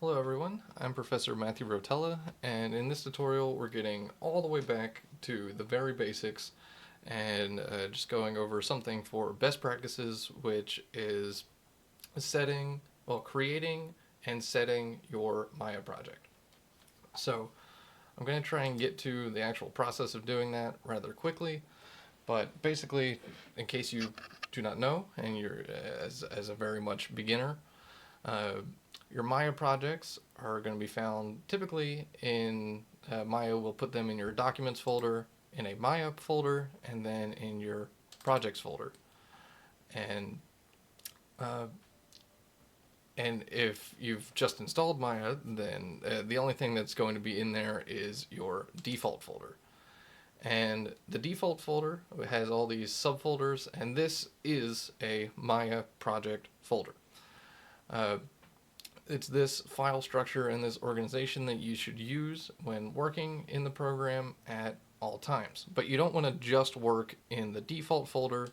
Hello everyone, I'm Professor Matthew Rotella, and in this tutorial we're getting all the way back to the very basics and just going over something for best practices, which is creating and setting your Maya project. So I'm going to try and get to the actual process of doing that rather quickly, but basically, in case you do not know and you're as a very much beginner, uh, your Maya projects are going to be found typically in Maya will put them in your documents folder, in a Maya folder, and then in your projects folder. And uh, and if you've just installed Maya, then the only thing that's going to be in there is your default folder. And the default folder has all these subfolders, and this is a Maya project folder. Uh, it's this file structure and this organization that you should use when working in the program at all times. But you don't want to just work in the default folder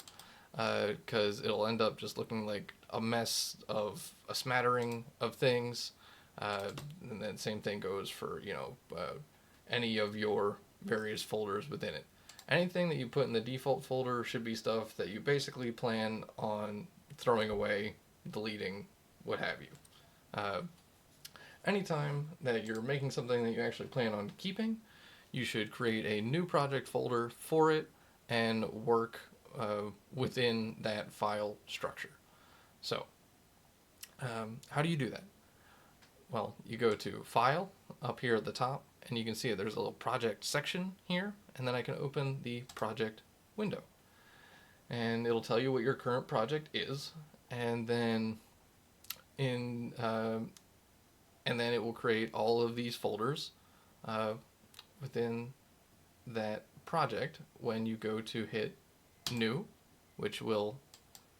because it'll end up just looking like a mess of a smattering of things. And then same thing goes for any of your various folders within it. Anything that you put in the default folder should be stuff that you basically plan on throwing away, deleting, what have you. Uh, Anytime that you're making something that you actually plan on keeping, you should create a new project folder for it and work within that file structure. So, how do you do that? Well, you go to File up here at the top, and you can see there's a little project section here, and then I can open the project window. And it'll tell you what your current project is, and then in and then it will create all of these folders uh, within that project when you go to hit new, which will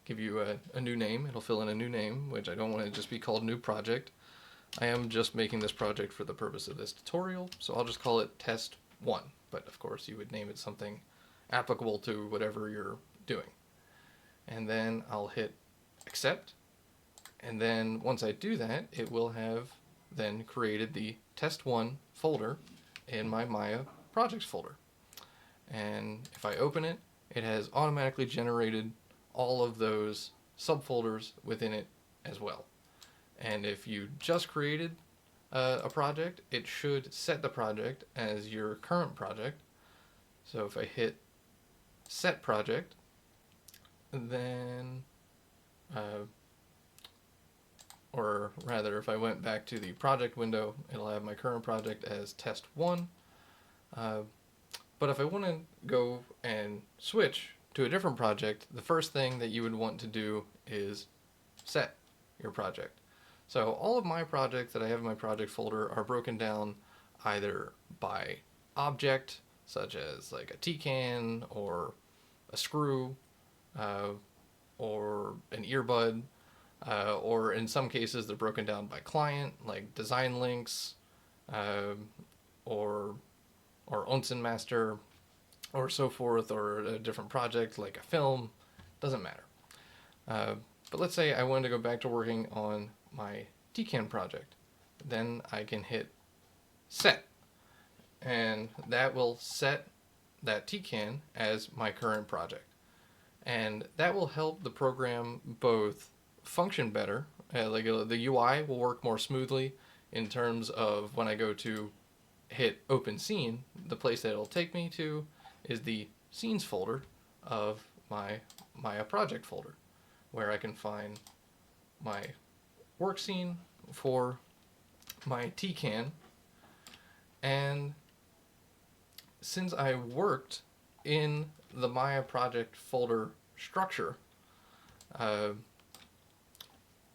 give you a new name. It'll fill in a new name, which I don't want to just be called new project. I am just making this project for the purpose of this tutorial, so I'll just call it test 1. But of course you would name it something applicable to whatever you're doing. And then I'll hit accept, and then once I do that, it will have then created the test 1 folder in my Maya projects folder. And if I open it, it has automatically generated all of those subfolders within it as well. And if you just created a project, it should set the project as your current project. So if I hit set project, then or rather, if I went back to the project window, it'll have my current project as test 1. But if I want to go and switch to a different project, the first thing that you would want to do is set your project. So all of my projects that I have in my project folder are broken down either by object, such as like a T-can or a screw or an earbud, or in some cases they're broken down by client, like design links, or Onsen Master, or so forth, or a different project like a film. Doesn't matter. But let's say I wanted to go back to working on my T-can project. Then I can hit set, and that will set that T-can as my current project. And that will help the program both function better, the UI will work more smoothly in terms of when I go to hit open scene, the place that it'll take me to is the scenes folder of my Maya project folder, where I can find my work scene for my T-can. And since I worked in the Maya project folder structure,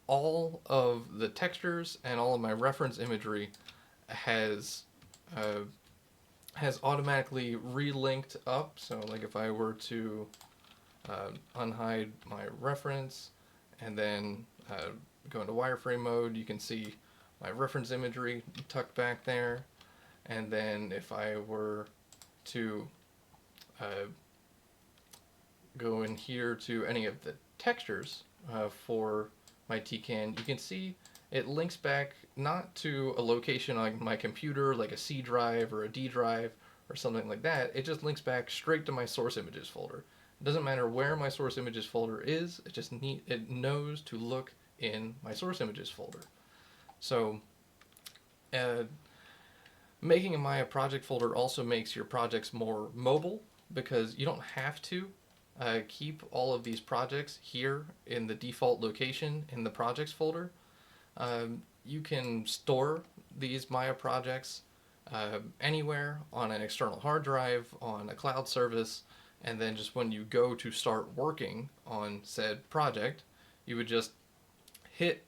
all of the textures and all of my reference imagery has automatically relinked up. So like if I were to unhide my reference and then go into wireframe mode, you can see my reference imagery tucked back there. And then if I were to go in here to any of the textures for my T-can, you can see it links back not to a location on my computer like a C drive or a D drive or something like that. It just links back straight to my source images folder. It doesn't matter where my source images folder is. It knows to look in my source images folder. So uh, making a Maya project folder also makes your projects more mobile because you don't have to keep all of these projects here in the default location in the projects folder. You can store these Maya projects anywhere on an external hard drive, on a cloud service, and then just when you go to start working on said project, you would just hit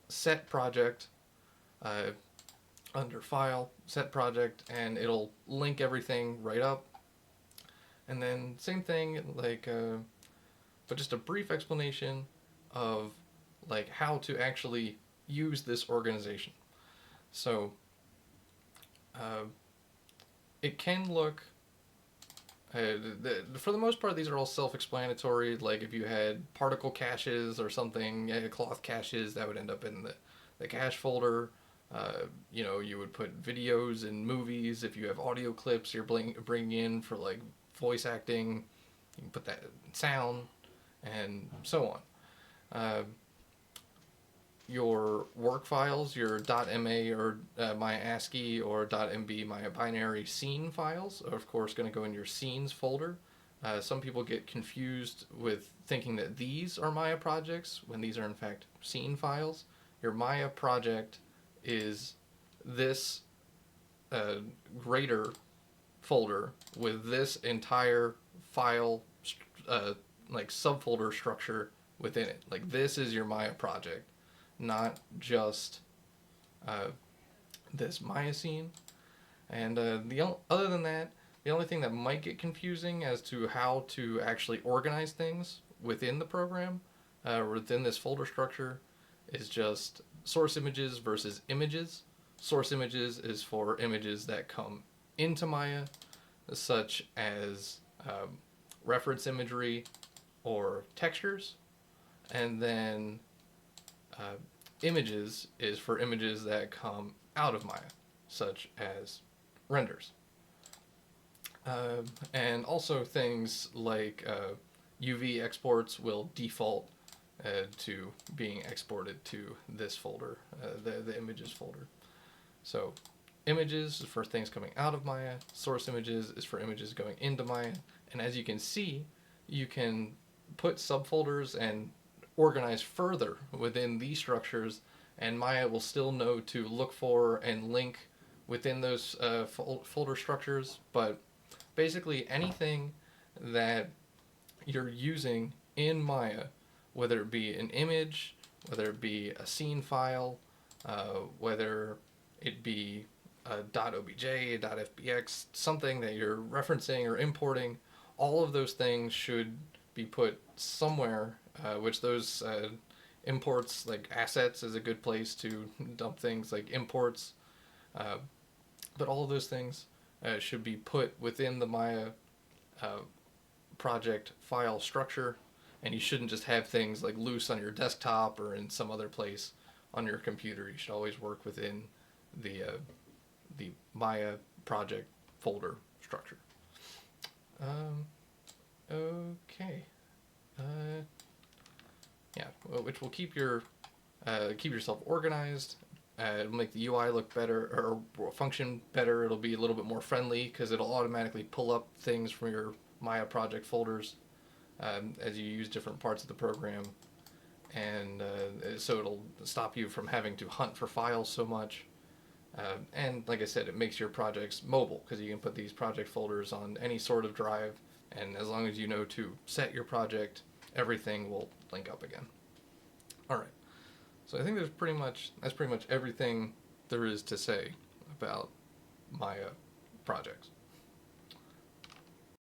set project uh, under file, set project, and it'll link everything right up. And then same thing, but just a brief explanation of like how to actually use this organization. So uh, it can look for the most part, these are all self-explanatory. Like if you had particle caches or something, cloth caches, that would end up in the cache folder. You would put videos and movies. If you have audio clips you're bringing in for like voice acting, you can put that in sound, and so on. Uh, your work files, your .ma or my ASCII or .mb my binary scene files are of course going to go in your scenes folder. Some people get confused with thinking that these are Maya projects when these are in fact scene files. Your Maya project is this greater folder with this entire file like subfolder structure within it. Like this is your Maya project, not just this Maya scene. And other than that, the only thing that might get confusing as to how to actually organize things within the program or within this folder structure is just source images versus images. Source images is for images that come into Maya, such as reference imagery or textures, and then images is for images that come out of Maya, such as renders. And also things like UV exports will default to being exported to this folder, the images folder. So images is for things coming out of Maya, source images is for images going into Maya, and as you can see, you can put subfolders and organize further within these structures, and Maya will still know to look for and link within those folder structures. But basically anything that you're using in Maya, whether it be an image, whether it be a scene file, whether it be a .obj, a .fbx, something that you're referencing or importing, all of those things should be put somewhere, which those imports, like assets is a good place to dump things like imports, but all of those things should be put within the Maya project file structure, and you shouldn't just have things like loose on your desktop or in some other place on your computer. You should always work within the Maya project folder structure. Okay. Yeah, which will keep yourself organized. It'll make the UI look better or function better. It'll be a little bit more friendly because it'll automatically pull up things from your Maya project folders as you use different parts of the program, and so it'll stop you from having to hunt for files so much. And like I said, it makes your projects mobile because you can put these project folders on any sort of drive, and as long as you know to set your project, everything will link up again. All right. So I think that's pretty much everything there is to say about Maya projects.